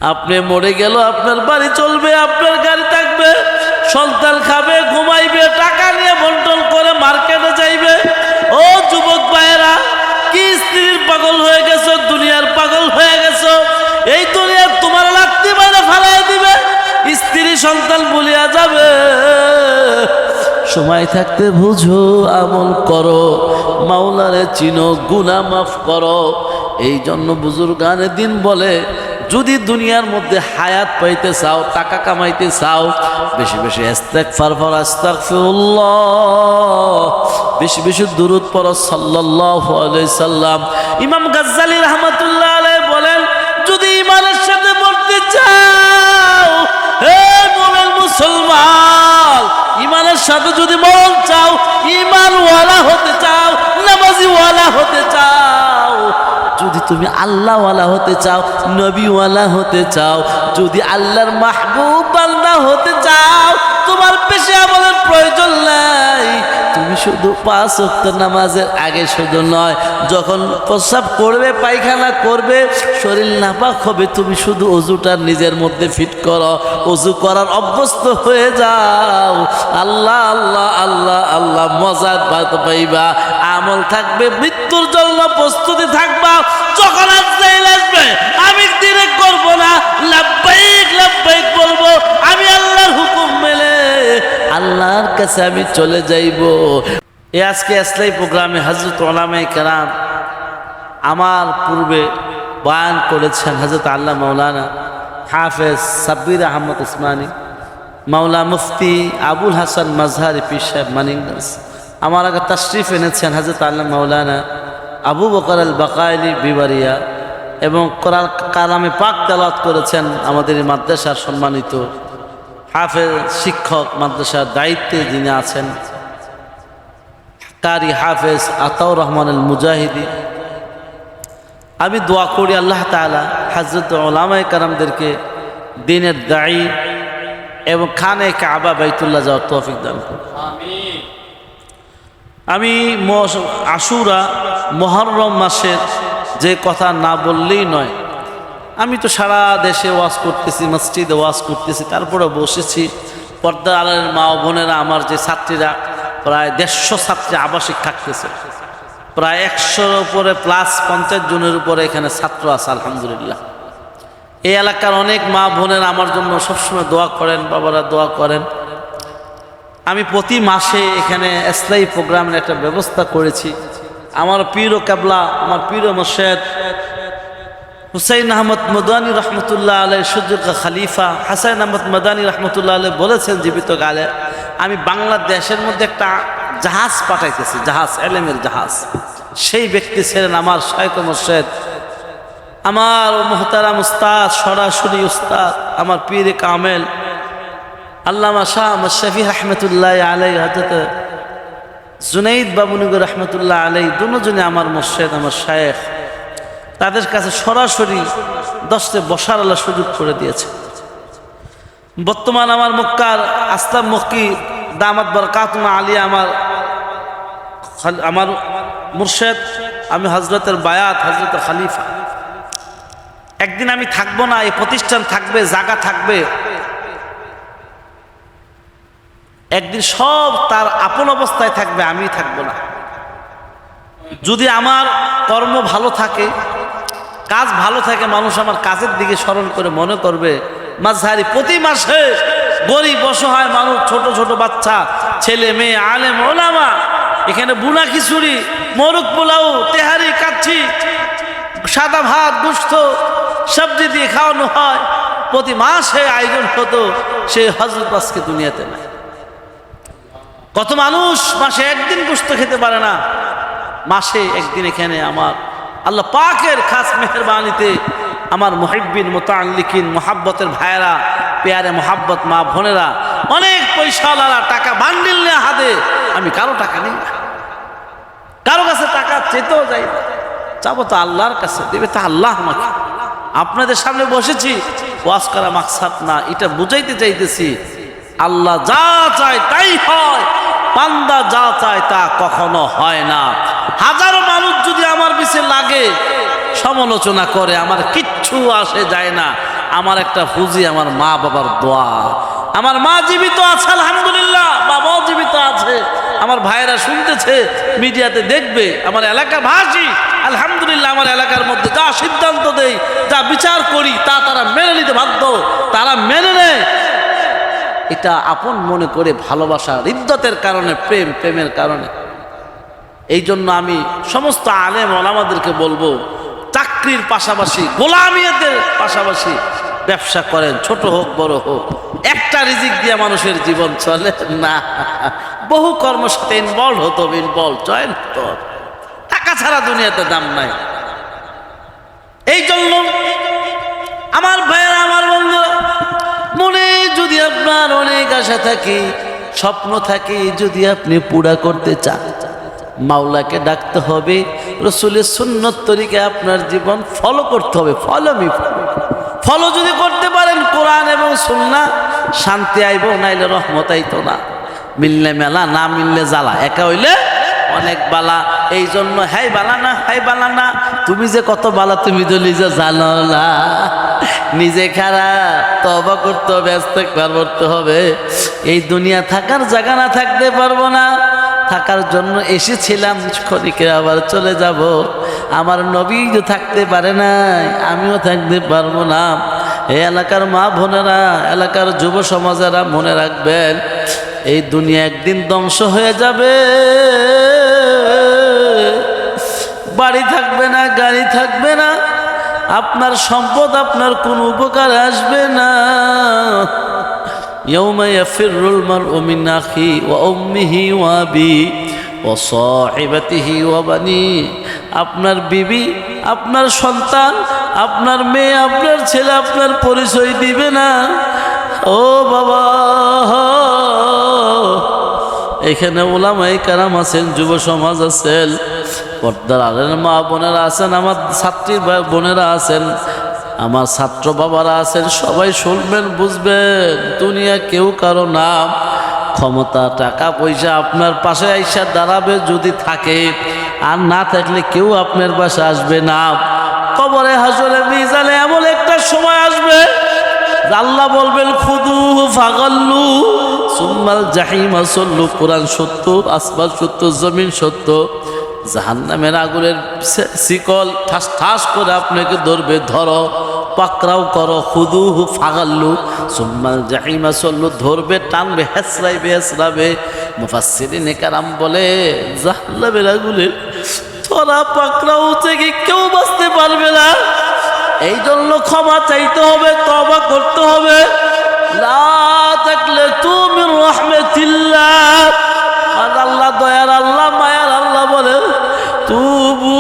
আপনি মরে গেল আপনার বাড়ি চলবে, আপনার গাড়ি থাকবে, সন্তান খাবে, ঘুমাইবে, টাকা নিয়ে বন্টন করে মার্কেটে যাইবে। ও যুবক ভাইয়েরা, কি স্ত্রীর পাগল হয়ে গেছো, দুনিয়ার পাগল হয়ে গেছো। এই দুনিয়ার তোমার লাত্তি মাইরা ফালাই দিবে, স্ত্রী সন্তান ভুলিয়া যাবে। সময় থাকতে বুঝো, আমল করো, মাওলারে চিনো, গুনাহ মাফ করো। এই জন্য বুজুর্গানে দিন বলে, যদি দুনিয়ার মধ্যে হায়াত পাইতে চাও, টাকা কামাইতে চাও, বেশি বেশি ইস্তেগফার পড়ো, আস্তাগফিরুল্লাহ, বেশি বেশি দুরূদ পড়ো সাল্লাল্লাহু আলাইহি সাল্লাম। ইমাম গাজ্জালী রাহমাতুল্লাহ আলাইহি বলেন, যদি ঈমানের সাথে মরতে চাও, হে মুমিন মুসলমান, ঈমানের সাথে যদি মরণ চাও, ঈমানওয়ালা হতে চাও, নামাজিওয়ালা হতে চাও, যদি তুমি আল্লাহওয়ালা হতে চাও, নবীওয়ালা হতে চাও, যদি আল্লাহর মাহবুব বান্দা হতে চাও, তোমার বেশি আমলের প্রয়োজন নাই। তুমি শুধু 5 ওয়াক্ত নামাজের আগে শুধু নয়, যখন প্রস্রাব করবে, পায়খানা করবে, শরীর নাপাক হবে, তুমি শুধু অজুটা নিজের মধ্যে ফিট করো, অজু করার অভ্যস্ত হয়ে যাও। আল্লাহ আল্লাহ আল্লাহ আল্লাহ মজা পাইবা, আমল থাকবে, মৃত্যুর জন্য প্রস্তুতি থাকবা। যখন আজরাইল আসবে, আমি দিনে করব না, লাব্বাইক লাব্বাইক বলবো, আমি আল্লাহর হুকুম মেনে আল্লাহর কাছে আমি চলে যাইব। এই আজকে ইসলামী প্রোগ্রামে হযরত উলামায়ে কেরাম আমার পূর্বে বয়ান করেছেন। হযরত আল্লাহ মাওলানা হাফেজ সাব্বির আহমদ উসমানী, মাওলা মুফতি আবুল হাসান মাজহারি পীর সাহেব মানিকগঞ্জ, আমার আগে তাশরিফ এনেছেন হযরত আল্লাহ মাওলানা আবু বকর আল বাকাইলি বিবারিয়া, এবং কোরআন কালামে পাক তেলাওয়াত করেছেন আমাদের এই মাদ্রাসার সম্মানিত হাফেজ শিক্ষক, মাদ্রাসার দায়িত্বে যিনি আছেন কারি হাফেজ আতাউর রহমান আল মুজাহিদি। আমি দোয়া করি আল্লাহ তাআলা হযরত উলামায়ে কেরামদেরকে দ্বীনের দায়ী এবং খানে কাবা বাইতুল্লাহ যাওয়ার তৌফিক দান করুন। আমিন। আমি আশুরা মুহররম মাসের যে কথা না বললেই নয়। আমি তো সারা দেশে ওয়াজ করতেছি, মসজিদে ওয়াজ করতেছি, তারপরে বসেছি পর্দা আলের মা ও বোনেরা, আমার যে ছাত্রীরা প্রায় 150 ছাত্রী আবাসিক থাকতেছে, প্রায় 100-র উপরে প্লাস 50 জনের উপরে এখানে ছাত্র আছে আলহামদুলিল্লাহ। এই এলাকার অনেক মা বোনেরা আমার জন্য সবসময় দোয়া করেন, বাবারা দোয়া করেন। আমি প্রতি মাসে এখানে ইসলামী প্রোগ্রামের একটা ব্যবস্থা করেছি। আমার পীর ও কেবলা, আমার পীর ও মুর্শিদ হুসাইন আহমদ মাদানী রহমতুল্লাহ আলাই, সুযোগ্য খলিফা হাসান আহমদ মাদানী রহমতুল্লাহ আলাই বলেছেন জীবিত কালে, আমি বাংলাদেশের মধ্যে একটা জাহাজ পাঠাইতেছি, জাহাজ, এলেমের জাহাজ। সেই ব্যক্তি ছিলেন আমার শাইখ ও মুর্শিদ, আমার মুহতারাম উস্তাদ, সরাসরি উস্তাদ, আমার পীর কামেল আল্লামা শাহ শফি রহমতুল্লাহ আলাই, হযরত জুনাইদ বাবুনগর রহমতুল্লাহ আলাই, দুজনে আমার মুর্শিদ, আমার শায়েখ। তাদের কাছে সরাসরি 10তে বসার আল্লাহ সুযোগ করে দিয়েছে। বর্তমান আমার মক্কার আসলাম মক্কি দামাত বরকাতুনা আলিয়া আমার মুর্শিদ, আমি হযরতের বায়াত, হযরতের খলিফা। একদিন আমি থাকবো না, এই প্রতিষ্ঠান থাকবে, জায়গা থাকবে, একদিন সব তার আপন অবস্থায় থাকবে, আমি থাকবো না। যদি আমার কর্ম ভালো থাকে, কাজ ভালো থাকে, মানুষ আমার কাজের দিকে স্মরণ করে মনে করবে মাঝহারি প্রতি মাসে গরিব অসহায় মানুষ, ছোট ছোট বাচ্চা, ছেলে মেয়ে, আলেম ওলামা, এখানে বুনা খিচুড়ি, মোরগ পোলাও, তেহারি, কাচ্ছি, সাদা ভাত, গোশত, সবজি দিয়ে খাওয়ানো হয়। প্রতি মাসে আয়োজন হতো, সেই হযরত আজকে দুনিয়াতে নাই। কত মানুষ মাসে একদিন গোশত খেতে পারে না, মাসে একদিন এখানে আমার আল্লাহ পাকের খাস মেহরবানিতে আমার মুহিব্বিন মুতাআল্লিকিন মুহাব্বতের ভাইয়েরা, পেয়ারে মুহাব্বত মা বোনেরা, অনেক পয়সাওয়ালারা টাকা বান্ডিল নিয়ে হাতে, আমি কারো টাকা নেই, কারো কাছে টাকা চেতেও যাই না, চাবো তো আল্লাহর কাছে, দেবে তা আল্লাহ আমাকে। আপনাদের সামনে বসেছি, ওয়াজ করা মাকসাদ না, এটা বুঝাইতে চাইতেছি আল্লাহ যা চায় তাই হয়, বান্দা যা চায় তা কখনো হয় না। হাজারো মানুষ যদি আমার পিছে লাগে, সমালোচনা করে, আমার কিচ্ছু আসে যায় না। আমার একটা পুঁজি আমার মা বাবার দোয়া। আমার মা জীবিত আছে আলহামদুলিল্লাহ, বাবাও জীবিত আছে, আমার ভাইয়েরা শুনতেছে, মিডিয়াতে দেখবে, আমার এলাকা ভাসি আলহামদুলিল্লাহ। আমার এলাকার মধ্যে যা সিদ্ধান্ত দেই, যা বিচার করি, তা তারা মেনে নিতে বাধ্য, তারা মেনে নেয়। এটা আপন মনে করে ভালোবাসা, হৃদ্যতের কারণে, প্রেমের কারণে। এই জন্য আমি সমস্ত আলেম ওলামাদেরকে বলবো, চাকরির পাশাপাশি, গোলামিয়াতের পাশাপাশি ব্যবসা করেন, ছোট হোক বড় হোক। একটা রিজিক দিয়ে মানুষের জীবন চলে না, বহু কর্মের সাথে ইনভলভ হতে হবে, জয়েন হতে হবে। টাকা ছাড়া দুনিয়াতে দাম নাই। এই জন্য আমার ভাইয়েরা, আমার বন্ধুরা, মনে যদি আপনার অনেক আশা থাকে, স্বপ্ন থাকে, যদি আপনি পুরা করতে চান, মাওলাকে ডাকতে হবে, রসুলের সুন্নত তরিকায় আপনার জীবন ফলো করতে হবে। ফলো যদি করতে পারেন কোরআন এবং সুন্নাহ, শান্তি আইব, নাইলে রহমত আইতো না। মিললে মেলা, না মিললে জ্বালা, একা হইলে অনেক বালা। এই জন্য হাই বালা না, হাই বালা না, তুমি যে কত বালা তুমি তো নিজে জানো না। নিজে খারাপ, তওবা করতে হবে, ইস্তেগফার করতে হবে। এই দুনিয়া থাকার জায়গা না, থাকতে পারবো না। থাকার জন্য এসেছিলাম, ক্ষণিকে আবার চলে যাব। আমার নবী যে থাকতে পারে নাই, আমিও থাকতে পারবো না। এই এলাকার মা বোনেরা, এলাকার যুব সমাজেরা মনে রাখবেন, এই দুনিয়া একদিন ধ্বংস হয়ে যাবে। বাড়ি থাকবে না, গাড়ি থাকবে না, আপনার সম্পদ আপনার কোন উপকার আসবে না। يوم يفر المرء من أخيه وأمه وأبيه وصاحبته وبنيه। আপনার বিবি, আপনার সন্তান, আপনার মেয়ে, আপনার ছেলে আপনার পরিচয় দিবে না। ও বাবা, এখানে ওলামায়ে কেরাম আছেন, যুব সমাজ আছেন, পর্দার আড়ালের মা বোনেরা আছেন, আমার ছাত্রী বোনেরা আছেন, আমার ছাত্র বাবারা আছেন, সবাই শুনবেন, বুঝবেন। দুনিয়া কেউ কারো নাম, ক্ষমতা, টাকা পয়সা আপনার পাশে আইসা দাঁড়াবে যদি থাকে, আর না থাকলে কেউ আপনার পাশে আসবে না। কবরে, হাসরে, মিজানে এমন একটা সময় আসবে, আল্লাহ বলবেন খুদুহু ফাগাল্লু সুম্মাল জাহিমা সাল্লু। কোরআন সত্য, আসমান সত্য, জমিন সত্য। জাহান্নামের আগুনের শিকল ঠাস ঠাস করে আপনাকে ধরবে, ধরো, পাকড়াও করো। খুদুহু ফাগাল্লু সুম্মাল জাহিমা সাল্লু, ধরবে, টানবে, হেসরাবে। মুফাসসিরিনে কেরাম বলে, জাহান্নামের আগুনের ধরা পাকড়াও থেকে কেউ বাঁচতে পারবে না। এই জন্য ক্ষমা চাইতে হবে, তওবা করতে হবে। লা তাকলাতু মির রাহমাতিল্লাহ, আল্লাহ দয়ার আল্লাহ, মায়ার আল্লাহ বলে, তুবু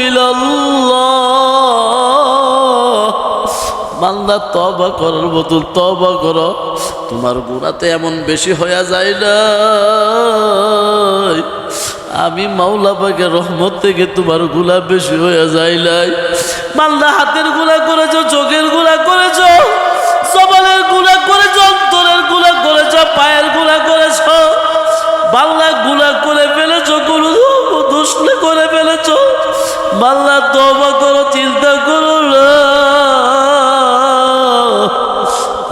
ইলাল্লাহ, বান্দা তওবা করার মতো তওবা করো। তোমার গুনাহতে এমন বেশি হয়ে যায় না, আমি মাওলা পাকের রহমত থেকে তোমার গুনাহ বেশি হয়ে যায় নাই। বান্দা হাতের গুনাহ করেছো, চোখের গুনাহ করেছো, জবানের গুনাহ করেছো, অন্তরের গুনাহ করেছো, পায়ের গুনাহ করেছো, বান্দা গুনাহ করে ফেলেছো, কোনো দোষ করে ফেলেছো। বান্দা তওবা করো, চিন্তা করো না,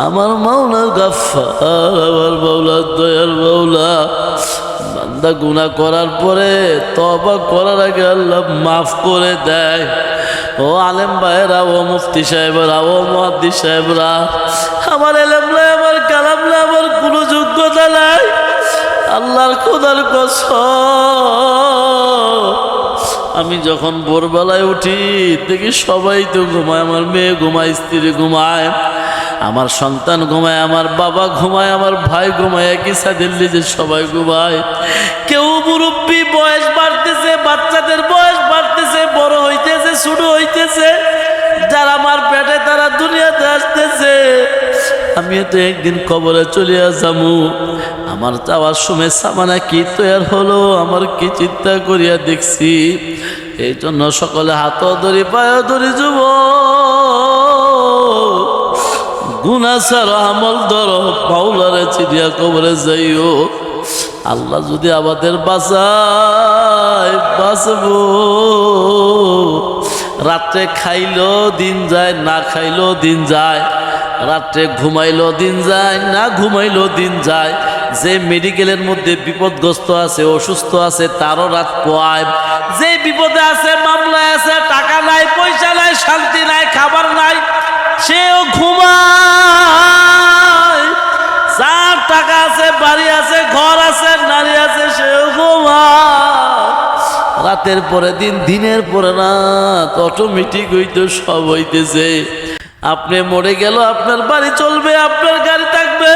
আমার মাওলা গাফফার, আমার মাওলা দয়ার মাওলা। বান্দা গুনাহ করার পরে তওবা করার আগে আল্লাহ মাফ করে দেয়। ও আলেম ভাইয়েরা, ও মুফতি সাহেবরা, ও মুহাদ্দিস সাহেবরা, আমার এলেম নাই, আমার কালাম নাই, আমার কোনো যোগ্যতা নাই, আল্লাহর খোদার কসম, আমি যখন ভোরবেলায় উঠি দেখি সবাই তো ঘুমায়, আমার মেয়ে ঘুমায়, স্ত্রী ঘুমায়, আমার সন্তান ঘুমায়, আমার বাবা ঘুমায়, আমার ভাই ঘুমায়, একই ছাদের নিচে সবাই ঘুমায়। কেউ মুরব্বী, বয়স বাড়তেছে, বাচ্চাদের বয়স বাড়তেছে, বড় হইতেছে, ছোট হইতেছে, যারা আমার পেটে তারা দুনিয়াতে আসতেছে। আমি তো একদিন কবরে চলিয়া যামু, আমার যাওয়ার সময় সামানা কি তৈরি হলো, আমার কি চিন্তা করিয়া দেখছি। এই জন্য সকলে হাত ধরি, পায়ে ধরি, যুব গুনাহ ছাড়া আমল ধরো, মাওলারে চিনিয়া কবরে যাইও। আল্লাহ যদি আমাদের বাঁচায় বাঁচবো, রাত্রে খাইলো দিন যায়, না খাইলো দিন যায়, রাত্রে ঘুমাইলো দিন যায়, না ঘুমাইলো দিন যায়। যে মেডিকেলের মধ্যে বিপদগ্রস্ত আছে, অসুস্থ আছে, তারও রাত পোয়ায়। যে বিপদে আছে, মামলায় আছে, টাকা নাই, পয়সা নাই, শান্তি নাই, খাবার নাই, সেও ঘুমায়। যার টাকা আছে, বাড়ি আছে, ঘর আছে, নারী আছে, সেও ঘুমায়। রাতের পরে দিন, দিনের পরে রাত, অটোমেটিক হইতে সব হইতেছে। আপনি মরে গেল আপনার বাড়ি চলবে, আপনার গাড়ি থাকবে,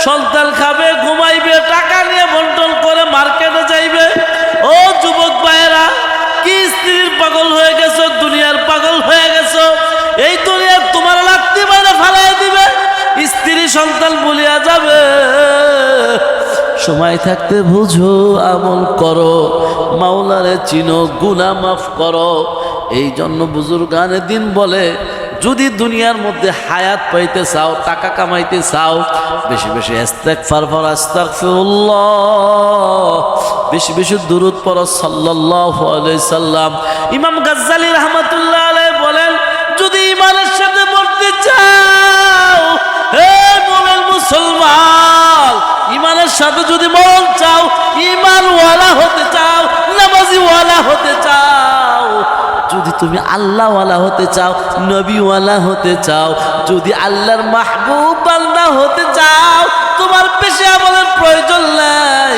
সন্তান খাবে, ঘুমাইবে, টাকা নিয়ে বন্টন করে মার্কেটে যাইবে। ও যুবক ভাইয়েরা, কি স্ত্রীর পাগল হয়ে গেছো, দুনিয়ার পাগল হয়ে গেছো। এই দুনিয়া তোমার লাগতে বাইরে ফালাই দিবে, স্ত্রী সন্তান ভুলিয়া যাবে। সময় থাকতে বুঝো, আমল করো, মাওলারে চিনো, গুনাহ মাফ করো। এই জন্য বুজুর্গানে দিন বলে, যদি দুনিয়ার মধ্যে হায়াত পাইতে চাও, টাকা কামাইতে চাও, বেশি বেশি ইস্তেগফার পড়ো, আস্তাগফিরুল্লাহ, বেশি বেশি দুরূদ পড়ো সাল্লাল্লাহু আলাইহি সাল্লাম। ইমাম গাজ্জালী রাহমাতুল্লাহ আলাইহি বলেন, যদি ঈমানের সাথে মরতে চাও, হে মুমিন মুসলমান, ঈমানের সাথে যদি মরণ চাও, ঈমানওয়ালা হতে চাও, নামাজিওয়ালা হতে চাও, যদি তুমি আল্লাহওয়ালা হতে চাও, নবীওয়ালা হতে চাও, যদি আল্লাহর মাহবুব বান্দা হতে চাও, তোমার পেশে আমলের প্রয়োজন নাই।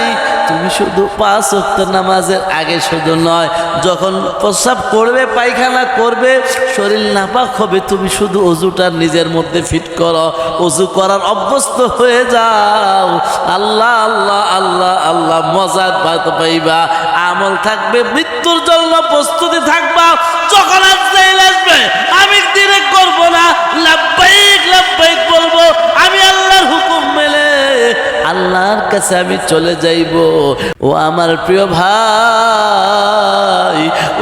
তুমি শুধু 5 ওয়াক্ত নামাজের আগে শুধু নয়, যখন প্রস্রাব করবে, পায়খানা করবে, শরীর নাপাক হবে, তুমি শুধু অজুটা নিজের মধ্যে ফিট করো, অজু করার অভ্যস্ত হয়ে যাও। আল্লাহ আল্লাহ আল্লাহ আল্লাহ, মজা পাইবা, আমল থাকবে, মৃত্যুর জন্য প্রস্তুতি থাকবা। যখন আজরাইল আসবে, আমি দিনে করব না, লাব্বাইক লাব্বাইক বলবো, আমি আল্লাহর হুকুম মেনে আল্লাহর কাছে আমি চলে যাইব। ও আমার প্রিয় ভাই,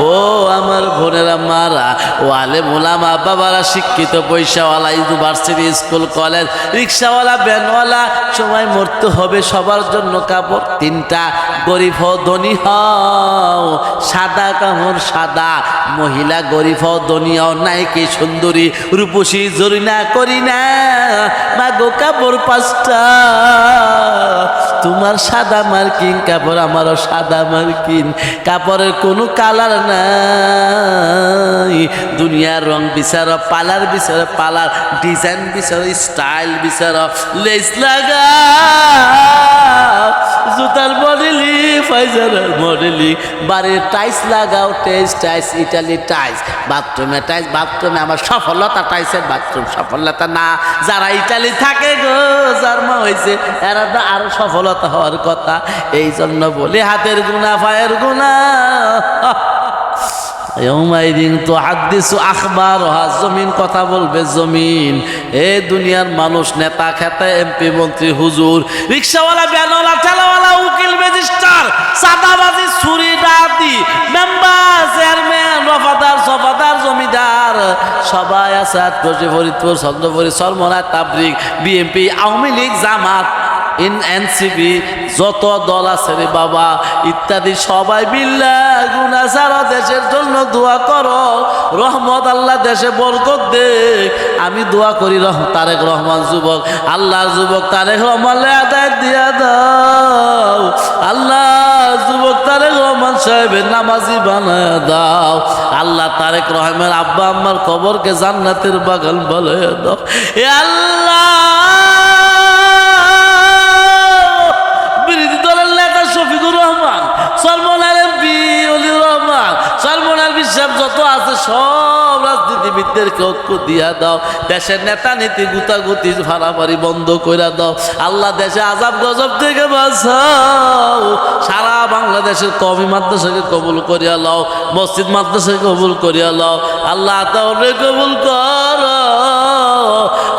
ও আমার বোনেরা, মারা, ও আলেম ওলামা বাবারা, শিক্ষিত, পয়সাওয়ালা, ইউনিভার্সিটি, স্কুল, কলেজ, রিক্সাওয়ালা, ভ্যানওয়ালা, সময় মরতে হবে। সবার জন্য কাপড় 3টা, গরিব হও, ধনী হও, সাদা কাপড় সাদা, মহিলা গরিব হও, ধনী হও, নায়িকা সুন্দরী, রূপসী, জরিনা করি না, মাগো কাপড় 5টা। তোমার সাদা মার্কিন কাপড়, আমারও সাদা মার্কিন, কাপড়ের কোনো কালার নাই। দুনিয়ার রং বিচারো, পালার বিচারো, পালার ডিজাইন বিচারো, স্টাইল বিচারো, লেস লাগা, জুতার মডেলি, পায়জামার মডেলি, বাড়ির টাইস লাগাও, টাইস, ইটালি টাইস, বাথরুমে টাইস, বাথরুমে আমার সফলতা, টাইসের বাথরুম সফলতা না। যারা ইটালি থাকে গো, জার্মা হয়েছে, এরা তো আরো সফলতা হওয়ার কথা। এই জন্য বলি, হাতের গুনাহ, পায়ের গুনাহ, তো হাদিসু আখবারহা, জমিন কথা বলবে, জমিন। এ দুনিয়ার মানুষ, নেতা খেতা, এমপি, মন্ত্রী, হুজুর, রিক্সাওয়ালা, ভ্যানওয়ালা, ঠেলাওয়ালা, উকিল, ম্যাজিস্ট্রেট, সাদাবাজি, চুরি, ডাকাতি, মেম্বার, চেয়ারম্যান, রফাদার, সফাদার, জমিদার, সবাই আছে। আটপশে, ফরিদপুর, চন্দ্রপুরি, সরমনা, তাবলিগ, বিএনপি, আওয়ামী লীগ, জামাত, এনসিপি, যত দল আছে রে বাবা, ইত্যাদি, সবাই বিল্লাহ গুনাহ ছাড়া দেশের জন্য দোয়া করো, রহমত আল্লাহ দেশে বরকত দে। আমি দোয়া করি তারেক রহমান যুবক, আল্লাহর যুবক তারেক রহমানকে আদায় দিয়া দাও। আল্লাহ যুবক তারেক রহমান সাহেবের নামাজি বানায় দাও। আল্লাহ তারেক রহমান আব্বা আম্মার কবরকে জান্নাতের বাগান বানায় দাও। এ আল্লাহ, যত আছে সব রাজনীতিবিদদেরকে ঐক্য দিয়া দাও। দেশের নেতা নীতি গুতাগুতি ফাড়াফাড়ি বন্ধ করে দাও। আল্লাহ দেশে আযাব গজব থেকে বাঁচাও। সারা বাংলাদেশের কওমি মাদ্রাসাকে কবুল করিয়া লও, মসজিদ মাদ্রাসাকে কবুল করিয়া লও। আল্লাহ তাআলা কবুল করো।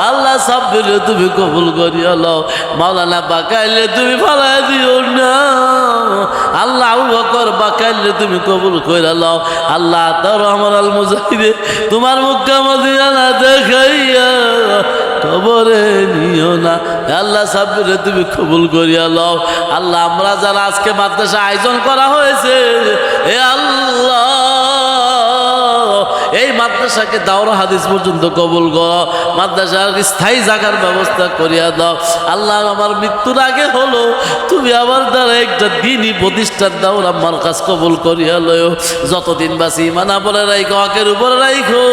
আল্লাহ সাব্বিরে তুমি কবুল করিয়া লও। মাওলানা বাকাইলে তুমি ফালাই দিও না। আল্লাহ আবু বকর বাকাইলে তুমি কবুল কইরা লও। আল্লাহ তার রহমান আল মুজাহিদে তোমার মুক্কা মদিনা না দেখাইয়া কবরে নিও না। আল্লাহ সাব্বিরে তুমি কবুল করিয়া লও। আল্লাহ আমরা যারা আজকে মাদ্রাসা আয়োজন করা হয়েছে, এ আল্লাহ এই মাদ্রাসাকে দাওরা হাদিস পর্যন্ত কবুল করো, মাদ্রাসার স্থায়ী জায়গার ব্যবস্থা করিয়া দাও। আল্লাহ আমার মৃত্যুর আগে হলো তুমি আমার দ্বারা একটা দিনই প্রতিষ্ঠান দাওরা মার্কাজ কবুল করিয়া লয়। যতদিন বাসি ইমান বলে রাইখো, হকের উপরে রাইখো।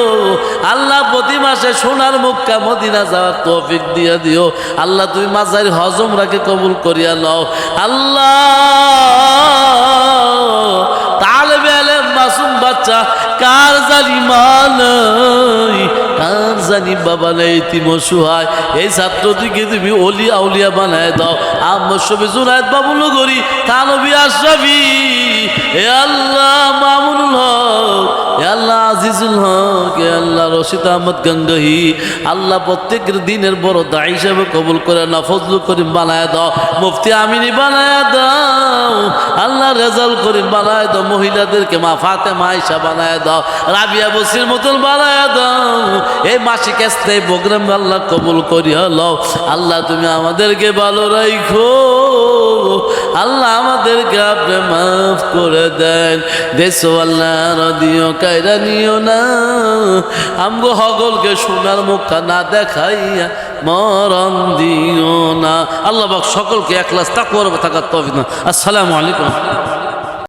আল্লাহ প্রতি মাসে সোনার মক্কা মদিনা যাওয়ার তৌফিক দিয়া দিও। আল্লাহ তুমি মাঝারি হজমরাকে কবুল করিয়া নাও। আল্লাহ তালেবে আলেম মাসুম বাচ্চা কার জানি মা নাই, কার জানি বাবা নেই, ইতিম অসহায়, এই ছাত্রটিকে তুমি অলি আউলিয়া বানায় দাও। আহমদ শফি জুনায়েদ বাবুল গরি থানবী আশরাফি, এ আল্লাহ মামুনুল হক, এ আল্লাহ আজিজুল হক, এ আল্লাহ রশিদ আহমদ গঙ্গাহি, আল্লাহ প্রত্যেকের দিনের বড় দা হিসেবে কবুল করে না, ফজলুল করিম বানায় দাও, মুফতি আমিনী বানায় দাও, আল্লাহ রেজাল করিম বানায় দাও, মহিলাদেরকে মা ফাতেমা আয়েশা বানায় দাও, রাবিয়া বসির মতন বানায় দাও। এই মাসিক স্থায়ী প্রোগ্রাম আল্লাহ কবুল করিয়া লও। আল্লাহ তুমি আমাদেরকে ভালো রাখো, আল্লাহ আমাদেরকে আপনি মাফ করে দেন। দেশো আল্লাহ দিও কায়রা নিও না, আমগো হগলকে সোনার মুখা না দেখাইয়া মরণ দিও না। আল্লাহ পাক সকলকে একলাস তাকওয়ার থাকার তৌফিক দান। আসসালামু আলাইকুম।